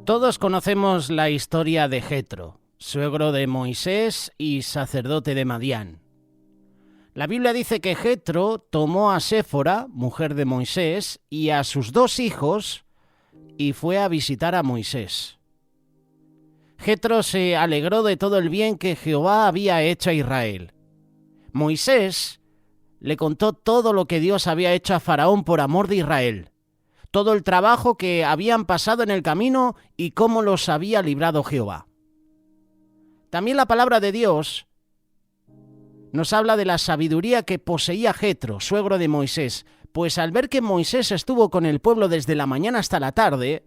Todos conocemos la historia de Jetro, suegro de Moisés y sacerdote de Madián. La Biblia dice que Jetro tomó a Séfora, mujer de Moisés, y a sus 2 hijos y fue a visitar a Moisés. Jetro se alegró de todo el bien que Jehová había hecho a Israel. Moisés le contó todo lo que Dios había hecho a Faraón por amor de Israel, todo el trabajo que habían pasado en el camino y cómo los había librado Jehová. También la palabra de Dios nos habla de la sabiduría que poseía Jetro, suegro de Moisés, pues al ver que Moisés estuvo con el pueblo desde la mañana hasta la tarde,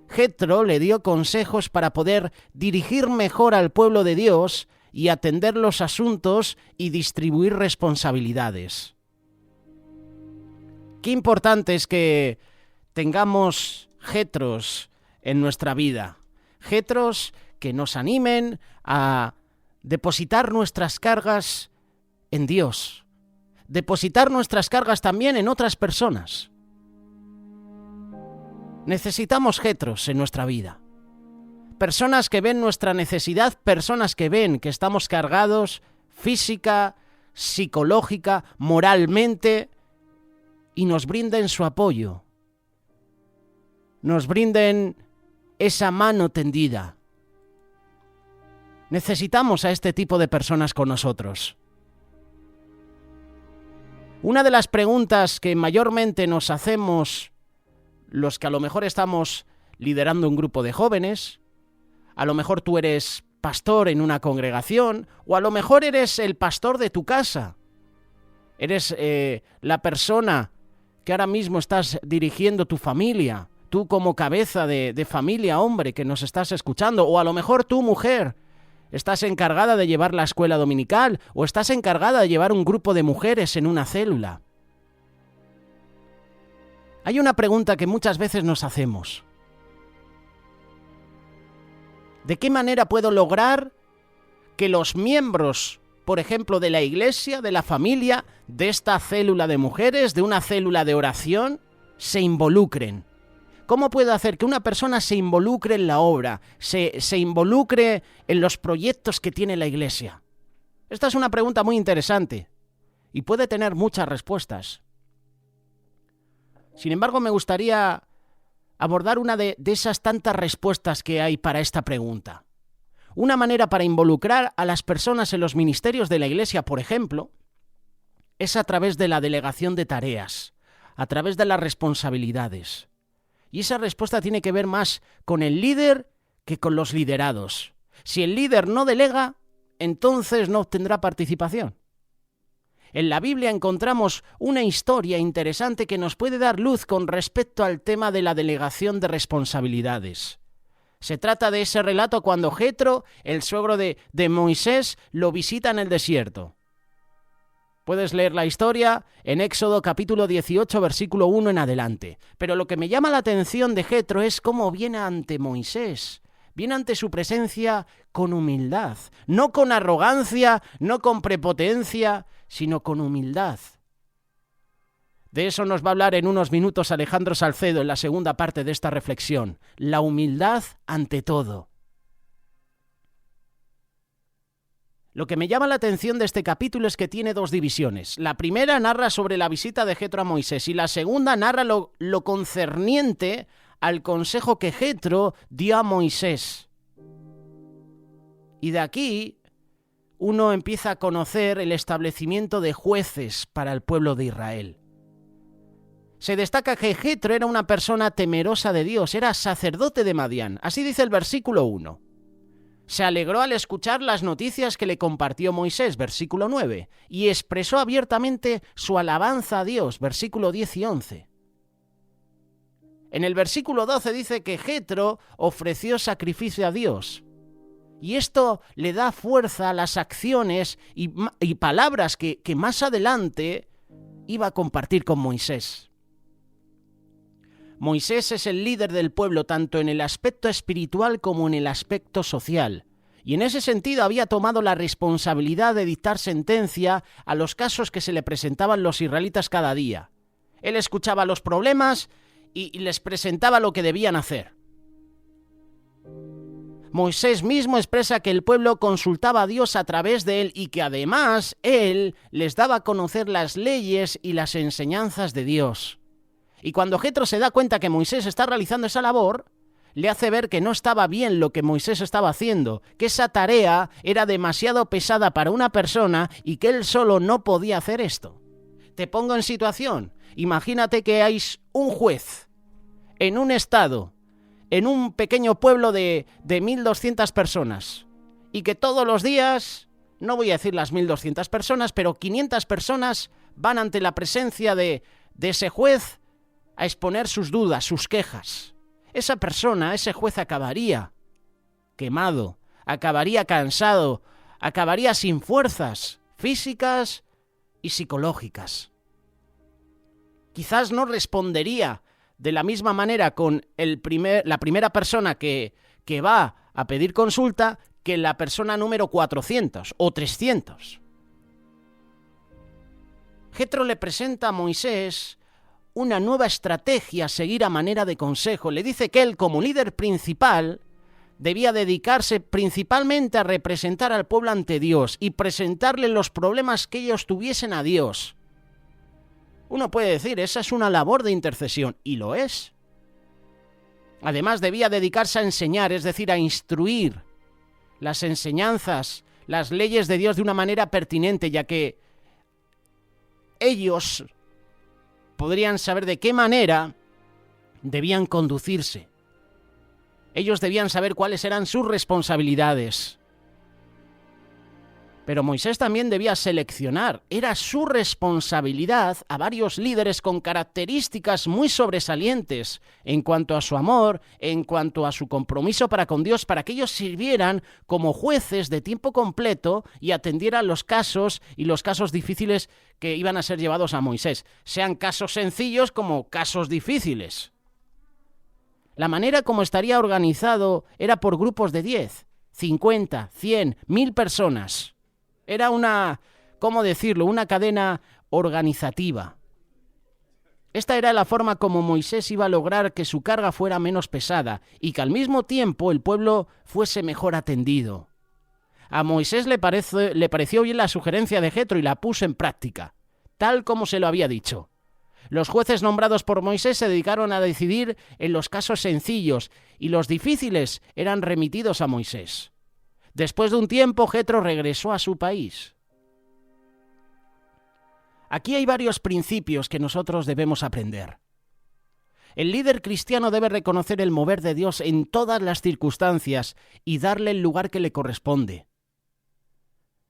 Jetro le dio consejos para poder dirigir mejor al pueblo de Dios y atender los asuntos y distribuir responsabilidades. Qué importante es que tengamos jetros en nuestra vida, jetros que nos animen a depositar nuestras cargas en Dios, depositar nuestras cargas también en otras personas. Necesitamos jetros en nuestra vida, personas que ven nuestra necesidad, personas que ven que estamos cargados física, psicológica, moralmente y nos brinden su apoyo. Nos brinden esa mano tendida. Necesitamos a este tipo de personas con nosotros. Una de las preguntas que mayormente nos hacemos los que a lo mejor estamos liderando un grupo de jóvenes, a lo mejor tú eres pastor en una congregación, o a lo mejor eres el pastor de tu casa, eres la persona que ahora mismo estás dirigiendo tu familia, tú como cabeza de familia, hombre, que nos estás escuchando, o a lo mejor tú, mujer, estás encargada de llevar la escuela dominical, o estás encargada de llevar un grupo de mujeres en una célula. Hay una pregunta que muchas veces nos hacemos. ¿De qué manera puedo lograr que los miembros, por ejemplo, de la iglesia, de la familia, de esta célula de mujeres, de una célula de oración, se involucren? ¿Cómo puedo hacer que una persona se involucre en la obra, se involucre en los proyectos que tiene la iglesia? Esta es una pregunta muy interesante y puede tener muchas respuestas. Sin embargo, me gustaría abordar una de esas tantas respuestas que hay para esta pregunta. Una manera para involucrar a las personas en los ministerios de la iglesia, por ejemplo, es a través de la delegación de tareas, a través de las responsabilidades. Y esa respuesta tiene que ver más con el líder que con los liderados. Si el líder no delega, entonces no obtendrá participación. En la Biblia encontramos una historia interesante que nos puede dar luz con respecto al tema de la delegación de responsabilidades. Se trata de ese relato cuando Jetro, el suegro de Moisés, lo visita en el desierto. Puedes leer la historia en Éxodo capítulo 18, versículo 1 en adelante. Pero lo que me llama la atención de Jetro es cómo viene ante Moisés. Viene ante su presencia con humildad, no con arrogancia, no con prepotencia, sino con humildad. De eso nos va a hablar en unos minutos Alejandro Salcedo en la segunda parte de esta reflexión. La humildad ante todo. Lo que me llama la atención de este capítulo es que tiene 2 divisiones. La primera narra sobre la visita de Jetro a Moisés y la segunda narra lo concerniente al consejo que Jetro dio a Moisés. Y de aquí uno empieza a conocer el establecimiento de jueces para el pueblo de Israel. Se destaca que Jetro era una persona temerosa de Dios, era sacerdote de Madián. Así dice el versículo 1. Se alegró al escuchar las noticias que le compartió Moisés, versículo 9, y expresó abiertamente su alabanza a Dios, versículo 10 y 11. En el versículo 12 dice que Jetro ofreció sacrificio a Dios. Y esto le da fuerza a las acciones y palabras que más adelante iba a compartir con Moisés. Moisés es el líder del pueblo tanto en el aspecto espiritual como en el aspecto social. Y en ese sentido había tomado la responsabilidad de dictar sentencia a los casos que se le presentaban los israelitas cada día. Él escuchaba los problemas y les presentaba lo que debían hacer. Moisés mismo expresa que el pueblo consultaba a Dios a través de él y que además él les daba a conocer las leyes y las enseñanzas de Dios. Y cuando Jetro se da cuenta que Moisés está realizando esa labor, le hace ver que no estaba bien lo que Moisés estaba haciendo, que esa tarea era demasiado pesada para una persona y que él solo no podía hacer esto. Te pongo en situación. Imagínate que hay un juez en un estado, en un pequeño pueblo de 1.200 personas, y que todos los días, no voy a decir las 1.200 personas, pero 500 personas van ante la presencia de ese juez a exponer sus dudas, sus quejas. Esa persona, ese juez acabaría quemado, acabaría cansado, acabaría sin fuerzas físicas y psicológicas. Quizás no respondería de la misma manera con la primera persona que va a pedir consulta que la persona número 400 o 300. Jetro le presenta a Moisés una nueva estrategia a seguir a manera de consejo. Le dice que él, como líder principal, debía dedicarse principalmente a representar al pueblo ante Dios y presentarle los problemas que ellos tuviesen a Dios. Uno puede decir, esa es una labor de intercesión, y lo es. Además, debía dedicarse a enseñar, es decir, a instruir las enseñanzas, las leyes de Dios de una manera pertinente, ya que ellos podrían saber de qué manera debían conducirse. Ellos debían saber cuáles eran sus responsabilidades. Pero Moisés también debía seleccionar, era su responsabilidad, a varios líderes con características muy sobresalientes en cuanto a su amor, en cuanto a su compromiso para con Dios, para que ellos sirvieran como jueces de tiempo completo y atendieran los casos y los casos difíciles que iban a ser llevados a Moisés, sean casos sencillos como casos difíciles. La manera como estaría organizado era por grupos de 10, 50, 100, 1000 personas. Era una cadena organizativa. Esta era la forma como Moisés iba a lograr que su carga fuera menos pesada y que al mismo tiempo el pueblo fuese mejor atendido. A Moisés le pareció bien la sugerencia de Jetro y la puso en práctica, tal como se lo había dicho. Los jueces nombrados por Moisés se dedicaron a decidir en los casos sencillos y los difíciles eran remitidos a Moisés. Después de un tiempo, Jetro regresó a su país. Aquí hay varios principios que nosotros debemos aprender. El líder cristiano debe reconocer el mover de Dios en todas las circunstancias y darle el lugar que le corresponde.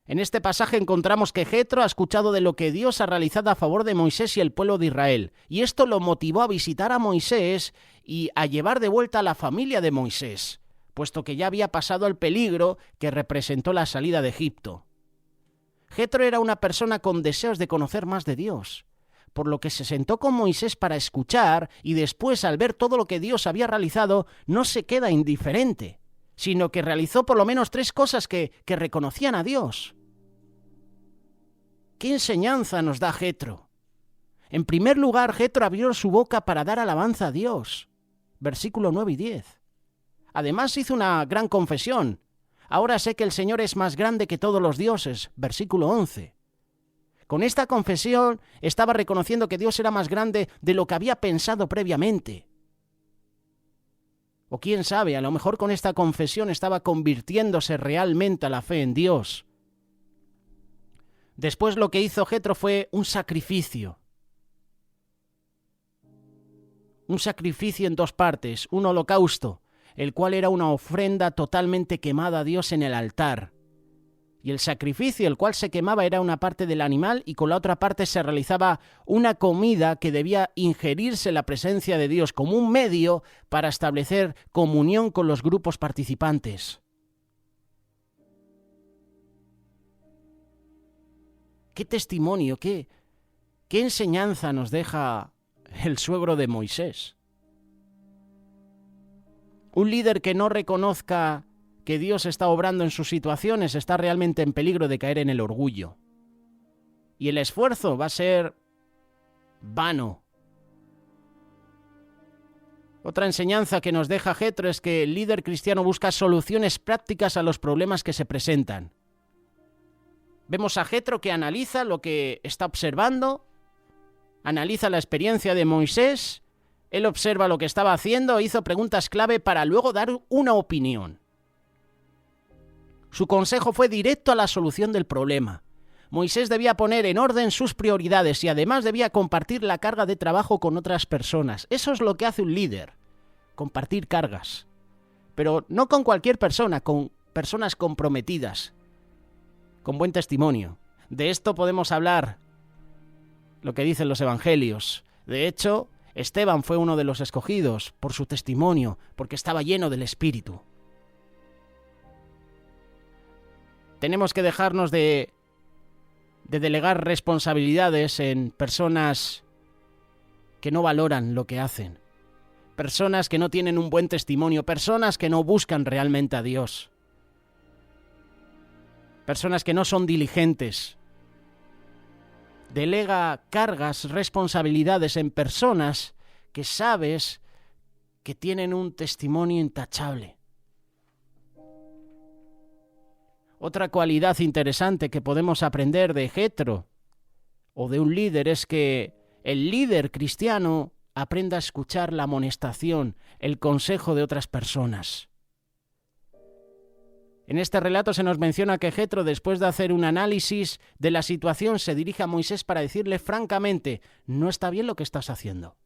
En este pasaje encontramos que Jetro ha escuchado de lo que Dios ha realizado a favor de Moisés y el pueblo de Israel, y esto lo motivó a visitar a Moisés y a llevar de vuelta a la familia de Moisés, puesto que ya había pasado el peligro que representó la salida de Egipto. Jetro era una persona con deseos de conocer más de Dios, por lo que se sentó con Moisés para escuchar y después, al ver todo lo que Dios había realizado, no se queda indiferente, sino que realizó por lo menos 3 cosas que reconocían a Dios. ¿Qué enseñanza nos da Jetro? En primer lugar, Jetro abrió su boca para dar alabanza a Dios. Versículo 9 y 10. Además hizo una gran confesión. Ahora sé que el Señor es más grande que todos los dioses. Versículo 11. Con esta confesión estaba reconociendo que Dios era más grande de lo que había pensado previamente. O quién sabe, a lo mejor con esta confesión estaba convirtiéndose realmente a la fe en Dios. Después lo que hizo Jetro fue un sacrificio. Un sacrificio en 2 partes, un holocausto, el cual era una ofrenda totalmente quemada a Dios en el altar. Y el sacrificio, el cual se quemaba, era una parte del animal y con la otra parte se realizaba una comida que debía ingerirse en la presencia de Dios como un medio para establecer comunión con los grupos participantes. ¿Qué testimonio, qué enseñanza nos deja el suegro de Moisés? Un líder que no reconozca que Dios está obrando en sus situaciones está realmente en peligro de caer en el orgullo. Y el esfuerzo va a ser vano. Otra enseñanza que nos deja Jetro es que el líder cristiano busca soluciones prácticas a los problemas que se presentan. Vemos a Jetro que analiza lo que está observando, analiza la experiencia de Moisés, él observa lo que estaba haciendo, hizo preguntas clave para luego dar una opinión. Su consejo fue directo a la solución del problema. Moisés debía poner en orden sus prioridades y además debía compartir la carga de trabajo con otras personas. Eso es lo que hace un líder, compartir cargas. Pero no con cualquier persona, con personas comprometidas, con buen testimonio. De esto podemos hablar, lo que dicen los evangelios. De hecho, Esteban fue uno de los escogidos por su testimonio, porque estaba lleno del Espíritu. Tenemos que dejarnos de delegar responsabilidades en personas que no valoran lo que hacen, personas que no tienen un buen testimonio, personas que no buscan realmente a Dios, personas que no son diligentes. Delega cargas, responsabilidades en personas que sabes que tienen un testimonio intachable. Otra cualidad interesante que podemos aprender de Jetro o de un líder es que el líder cristiano aprenda a escuchar la amonestación, el consejo de otras personas. En este relato se nos menciona que Jetro, después de hacer un análisis de la situación, se dirige a Moisés para decirle francamente: no está bien lo que estás haciendo.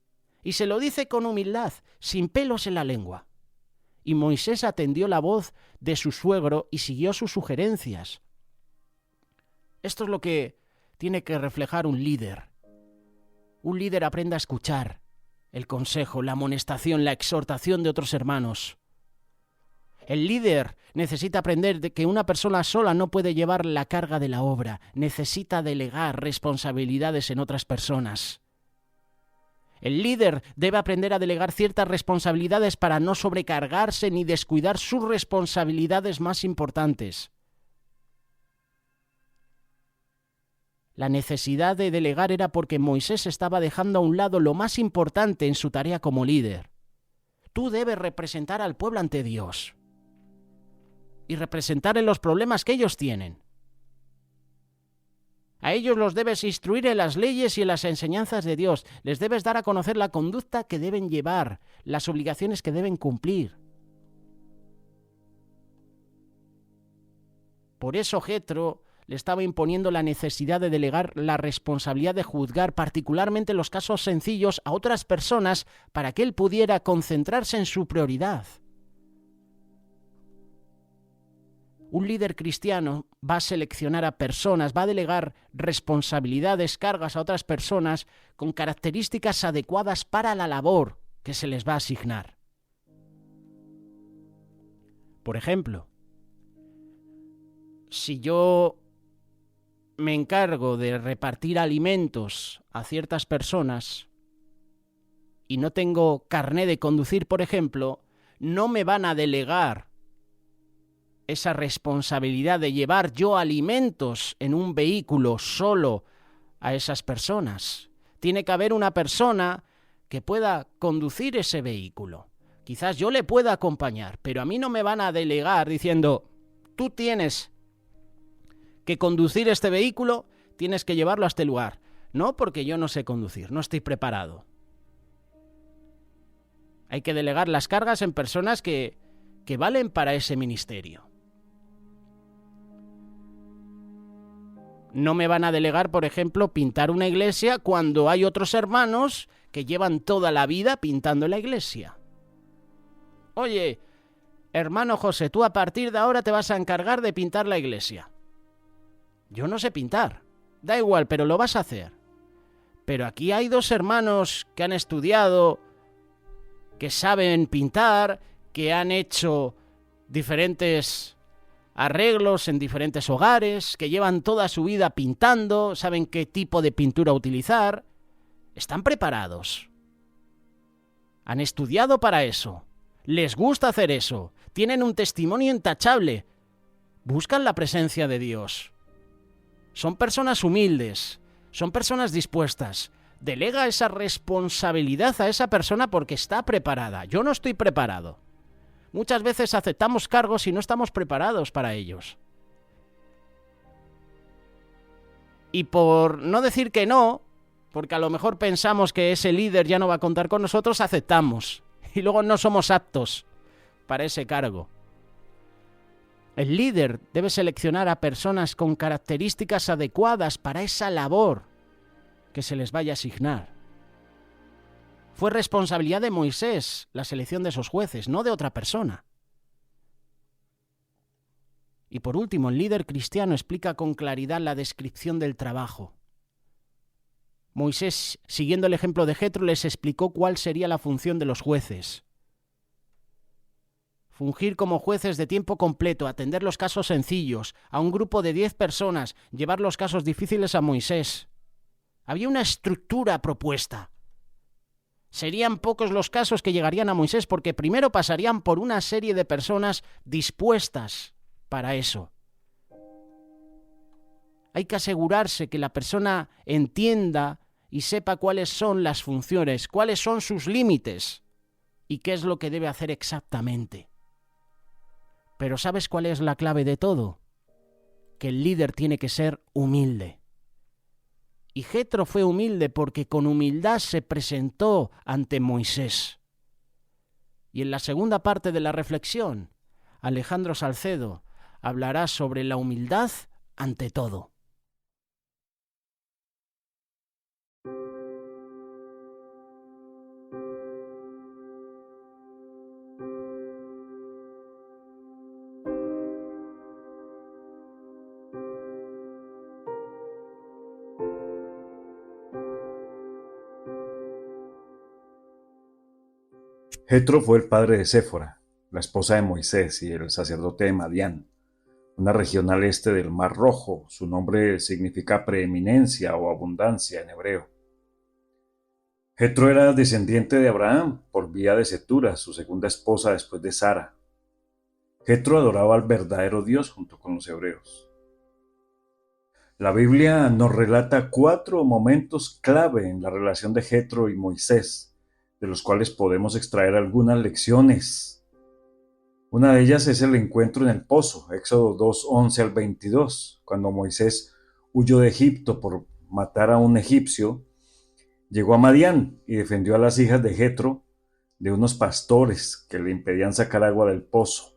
Y se lo dice con humildad, sin pelos en la lengua. Y Moisés atendió la voz de su suegro y siguió sus sugerencias. Esto es lo que tiene que reflejar un líder. Un líder aprende a escuchar el consejo, la amonestación, la exhortación de otros hermanos. El líder necesita aprender de que una persona sola no puede llevar la carga de la obra. Necesita delegar responsabilidades en otras personas. El líder debe aprender a delegar ciertas responsabilidades para no sobrecargarse ni descuidar sus responsabilidades más importantes. La necesidad de delegar era porque Moisés estaba dejando a un lado lo más importante en su tarea como líder. Tú debes representar al pueblo ante Dios y representar en los problemas que ellos tienen. A ellos los debes instruir en las leyes y en las enseñanzas de Dios. Les debes dar a conocer la conducta que deben llevar, las obligaciones que deben cumplir. Por eso Jetro le estaba imponiendo la necesidad de delegar la responsabilidad de juzgar, particularmente los casos sencillos, a otras personas para que él pudiera concentrarse en su prioridad. Un líder cristiano va a seleccionar a personas, va a delegar responsabilidades, cargas a otras personas con características adecuadas para la labor que se les va a asignar. Por ejemplo, si yo me encargo de repartir alimentos a ciertas personas y no tengo carné de conducir, por ejemplo, no me van a delegar esa responsabilidad de llevar yo alimentos en un vehículo solo a esas personas. Tiene que haber una persona que pueda conducir ese vehículo. Quizás yo le pueda acompañar, pero a mí no me van a delegar diciendo: tú tienes que conducir este vehículo, tienes que llevarlo a este lugar. No, porque yo no sé conducir, no estoy preparado. Hay que delegar las cargas en personas que valen para ese ministerio. No me van a delegar, por ejemplo, pintar una iglesia cuando hay otros hermanos que llevan toda la vida pintando la iglesia. Oye, hermano José, tú a partir de ahora te vas a encargar de pintar la iglesia. Yo no sé pintar. Da igual, pero lo vas a hacer. Pero aquí hay dos hermanos que han estudiado, que saben pintar, que han hecho diferentes arreglos en diferentes hogares, que llevan toda su vida pintando, saben qué tipo de pintura utilizar. Están preparados. Han estudiado para eso. Les gusta hacer eso. Tienen un testimonio intachable. Buscan la presencia de Dios. Son personas humildes. Son personas dispuestas. Delega esa responsabilidad a esa persona porque está preparada. Yo no estoy preparado. Muchas veces aceptamos cargos y no estamos preparados para ellos. Y por no decir que no, porque a lo mejor pensamos que ese líder ya no va a contar con nosotros, aceptamos. Y luego no somos aptos para ese cargo. El líder debe seleccionar a personas con características adecuadas para esa labor que se les vaya a asignar. Fue responsabilidad de Moisés la selección de esos jueces, no de otra persona. Y por último, el líder cristiano explica con claridad la descripción del trabajo. Moisés, siguiendo el ejemplo de Jetro, les explicó cuál sería la función de los jueces. Fungir como jueces de tiempo completo, atender los casos sencillos, a un grupo de 10 personas, llevar los casos difíciles a Moisés. Había una estructura propuesta. Serían pocos los casos que llegarían a Moisés porque primero pasarían por una serie de personas dispuestas para eso. Hay que asegurarse que la persona entienda y sepa cuáles son las funciones, cuáles son sus límites y qué es lo que debe hacer exactamente. Pero ¿sabes cuál es la clave de todo? Que el líder tiene que ser humilde. Y Jetro fue humilde porque con humildad se presentó ante Moisés. Y en la segunda parte de la reflexión, Alejandro Salcedo hablará sobre la humildad ante todo. Jetro fue el padre de Séfora, la esposa de Moisés y el sacerdote de Madián, una región al este del Mar Rojo. Su nombre significa preeminencia o abundancia en hebreo. Jetro era descendiente de Abraham por vía de Cetura, su segunda esposa después de Sara. Jetro adoraba al verdadero Dios junto con los hebreos. La Biblia nos relata 4 momentos clave en la relación de Jetro y Moisés, de los cuales podemos extraer algunas lecciones. Una de ellas es el encuentro en el pozo, Éxodo 2, 11 al 22, cuando Moisés huyó de Egipto por matar a un egipcio, llegó a Madián y defendió a las hijas de Jetro de unos pastores que le impedían sacar agua del pozo.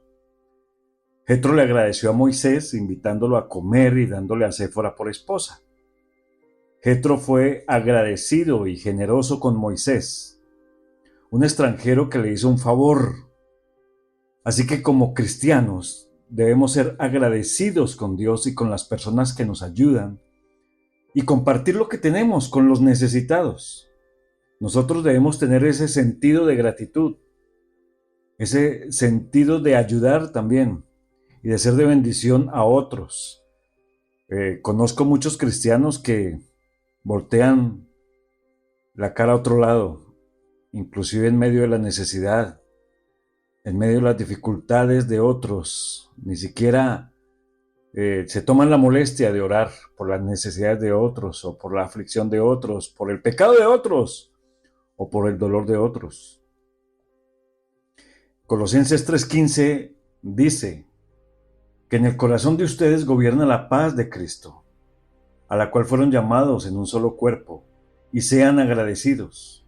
Jetro le agradeció a Moisés invitándolo a comer y dándole a Séfora por esposa. Jetro fue agradecido y generoso con Moisés, un extranjero que le hizo un favor. Así que como cristianos debemos ser agradecidos con Dios y con las personas que nos ayudan y compartir lo que tenemos con los necesitados. Nosotros debemos tener ese sentido de gratitud, ese sentido de ayudar también y de ser de bendición a otros. Conozco muchos cristianos que voltean la cara a otro lado, inclusive en medio de la necesidad, en medio de las dificultades de otros. Ni siquiera se toman la molestia de orar por las necesidades de otros, o por la aflicción de otros, por el pecado de otros, o por el dolor de otros. Colosenses 3:15 dice que en el corazón de ustedes gobierna la paz de Cristo, a la cual fueron llamados en un solo cuerpo, y sean agradecidos.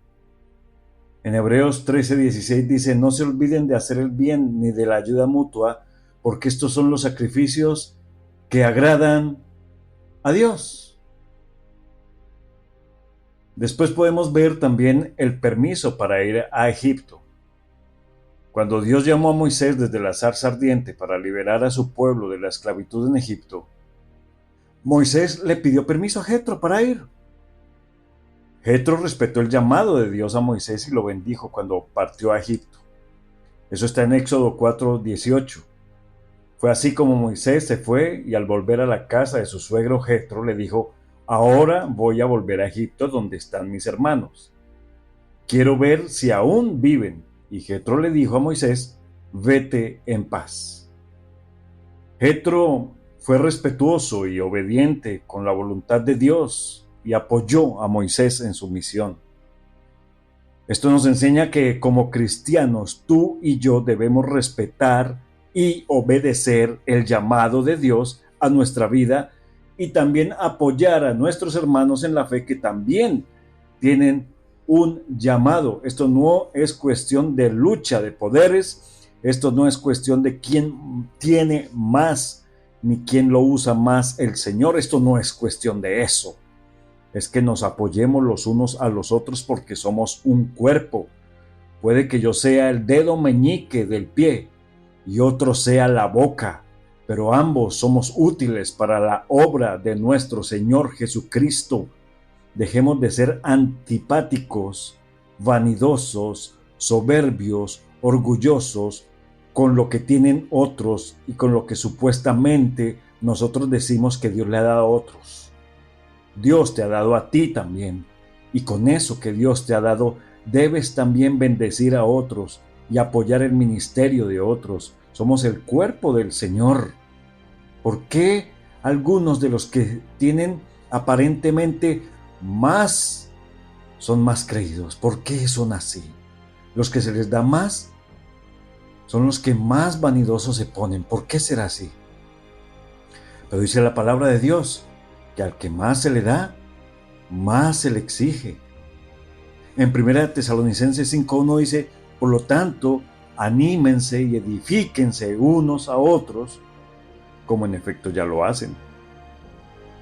En Hebreos 13:16 dice: no se olviden de hacer el bien ni de la ayuda mutua, porque estos son los sacrificios que agradan a Dios. Después podemos ver también el permiso para ir a Egipto. Cuando Dios llamó a Moisés desde la zarza ardiente para liberar a su pueblo de la esclavitud en Egipto, Moisés le pidió permiso a Jetro para ir. Jetro respetó el llamado de Dios a Moisés y lo bendijo cuando partió a Egipto. Eso está en Éxodo 4:18. Fue así como Moisés se fue y al volver a la casa de su suegro Jetro le dijo: ahora voy a volver a Egipto donde están mis hermanos. Quiero ver si aún viven. Y Jetro le dijo a Moisés: vete en paz. Jetro fue respetuoso y obediente con la voluntad de Dios y apoyó a Moisés en su misión. Esto nos enseña que como cristianos tú y yo debemos respetar y obedecer el llamado de Dios a nuestra vida y también apoyar a nuestros hermanos en la fe que también tienen un llamado. Esto no es cuestión de lucha de poderes, esto no es cuestión de quién tiene más ni quién lo usa más el Señor, esto no es cuestión de eso. Es que nos apoyemos los unos a los otros porque somos un cuerpo. Puede que yo sea el dedo meñique del pie y otro sea la boca, pero ambos somos útiles para la obra de nuestro Señor Jesucristo. Dejemos de ser antipáticos, vanidosos, soberbios, orgullosos con lo que tienen otros y con lo que supuestamente nosotros decimos que Dios le ha dado a otros. Dios te ha dado a ti también, y con eso que Dios te ha dado debes también bendecir a otros y apoyar el ministerio de otros. Somos el cuerpo del Señor. ¿Por qué algunos de los que tienen aparentemente más son más creídos? ¿Por qué son así? Los que se les da más son los que más vanidosos se ponen. ¿Por qué será así? Pero dice la palabra de Dios que al que más se le da, más se le exige. En 1 Tesalonicenses 5:1 dice: por lo tanto, anímense y edifíquense unos a otros, como en efecto ya lo hacen.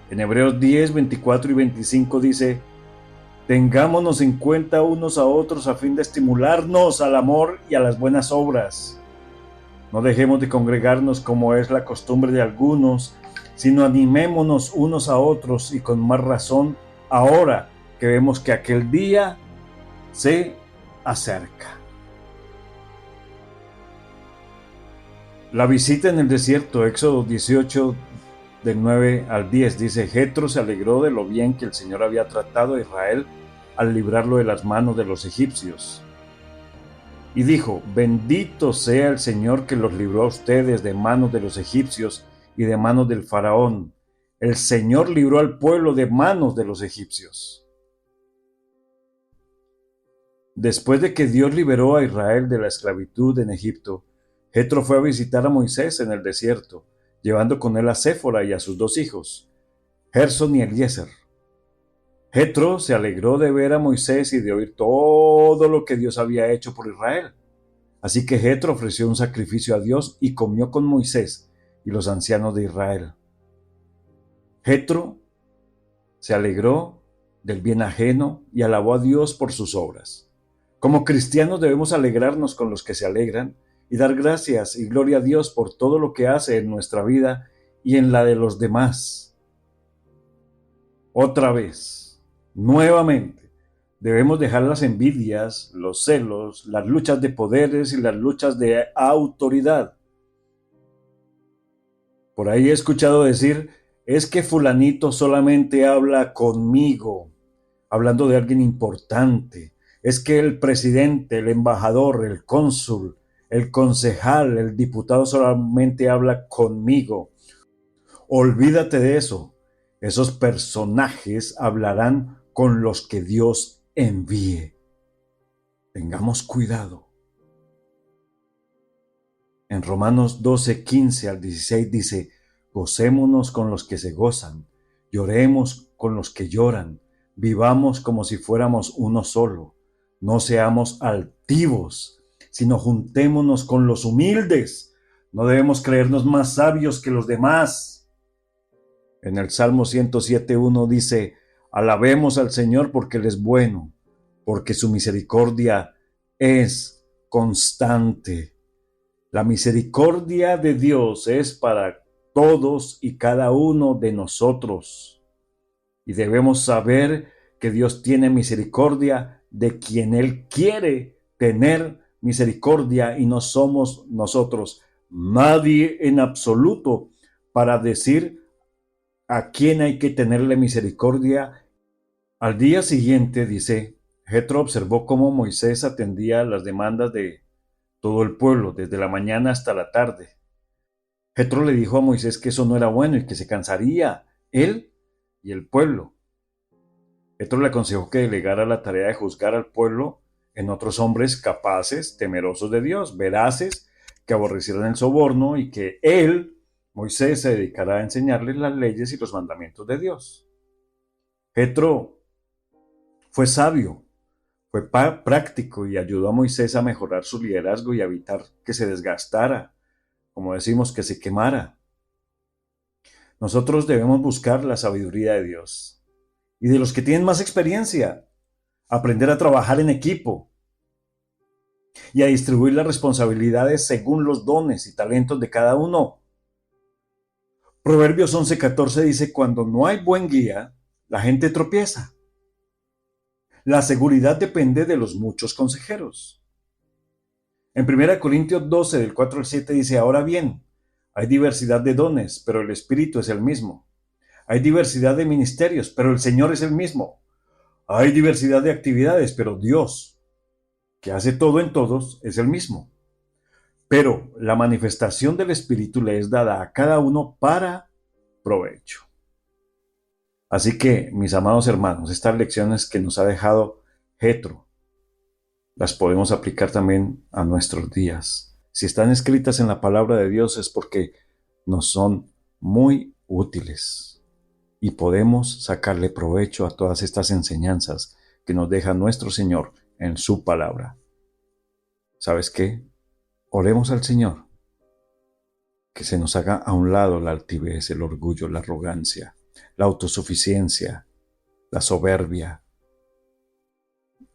En Hebreos 10, 24 y 25 dice: tengámonos en cuenta unos a otros a fin de estimularnos al amor y a las buenas obras. No dejemos de congregarnos como es la costumbre de algunos, sino animémonos unos a otros, y con más razón ahora que vemos que aquel día se acerca. La visita en el desierto, Éxodo 18, del 9 al 10, dice: Jetro se alegró de lo bien que el Señor había tratado a Israel al librarlo de las manos de los egipcios. Y dijo: bendito sea el Señor que los libró a ustedes de manos de los egipcios y de manos del faraón. El Señor libró al pueblo de manos de los egipcios. Después de que Dios liberó a Israel de la esclavitud en Egipto, Jetro fue a visitar a Moisés en el desierto, llevando con él a Séfora y a sus dos hijos, Gerson y Eliezer. Jetro se alegró de ver a Moisés y de oír todo lo que Dios había hecho por Israel. Así que Jetro ofreció un sacrificio a Dios y comió con Moisés y los ancianos de Israel. Jetro se alegró del bien ajeno y alabó a Dios por sus obras. Como cristianos debemos alegrarnos con los que se alegran y dar gracias y gloria a Dios por todo lo que hace en nuestra vida y en la de los demás. Otra vez, nuevamente, debemos dejar las envidias, los celos, las luchas de poderes y las luchas de autoridad. Por ahí he escuchado decir: es que fulanito solamente habla conmigo, hablando de alguien importante. Es que el presidente, el embajador, el cónsul, el concejal, el diputado solamente habla conmigo. Olvídate de eso. Esos personajes hablarán con los que Dios envíe. Tengamos cuidado. En Romanos 12, 15 al 16 dice: gocémonos con los que se gozan, lloremos con los que lloran, vivamos como si fuéramos uno solo, no seamos altivos, sino juntémonos con los humildes. No debemos creernos más sabios que los demás. En el Salmo 107:1 dice: alabemos al Señor porque Él es bueno, porque su misericordia es constante. La misericordia de Dios es para todos y cada uno de nosotros. Y debemos saber que Dios tiene misericordia de quien Él quiere tener misericordia y no somos nosotros nadie en absoluto para decir a quién hay que tenerle misericordia. Al día siguiente, dice, Jetro observó cómo Moisés atendía las demandas de todo el pueblo, desde la mañana hasta la tarde. Jetro le dijo a Moisés que eso no era bueno y que se cansaría él y el pueblo. Jetro le aconsejó que delegara la tarea de juzgar al pueblo en otros hombres capaces, temerosos de Dios, veraces, que aborrecieran el soborno, y que él, Moisés, se dedicara a enseñarles las leyes y los mandamientos de Dios. Jetro fue sabio, fue práctico y ayudó a Moisés a mejorar su liderazgo y a evitar que se desgastara, como decimos, que se quemara. Nosotros debemos buscar la sabiduría de Dios y de los que tienen más experiencia, aprender a trabajar en equipo y a distribuir las responsabilidades según los dones y talentos de cada uno. Proverbios 11:14 dice: cuando no hay buen guía, la gente tropieza. La seguridad depende de los muchos consejeros. En 1 Corintios 12, del 4 al 7 dice: ahora bien, hay diversidad de dones, pero el Espíritu es el mismo. Hay diversidad de ministerios, pero el Señor es el mismo. Hay diversidad de actividades, pero Dios, que hace todo en todos, es el mismo. Pero la manifestación del Espíritu le es dada a cada uno para provecho. Así que, mis amados hermanos, estas lecciones que nos ha dejado Jetro, las podemos aplicar también a nuestros días. Si están escritas en la palabra de Dios es porque nos son muy útiles y podemos sacarle provecho a todas estas enseñanzas que nos deja nuestro Señor en su palabra. ¿Sabes qué? Oremos al Señor, que se nos haga a un lado la altivez, el orgullo, la arrogancia, la autosuficiencia, la soberbia,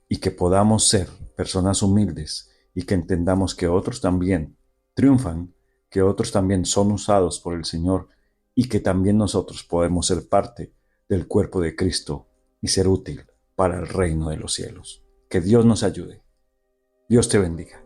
y que podamos ser personas humildes y que entendamos que otros también triunfan, que otros también son usados por el Señor y que también nosotros podemos ser parte del cuerpo de Cristo y ser útil para el reino de los cielos. Que Dios nos ayude. Dios te bendiga.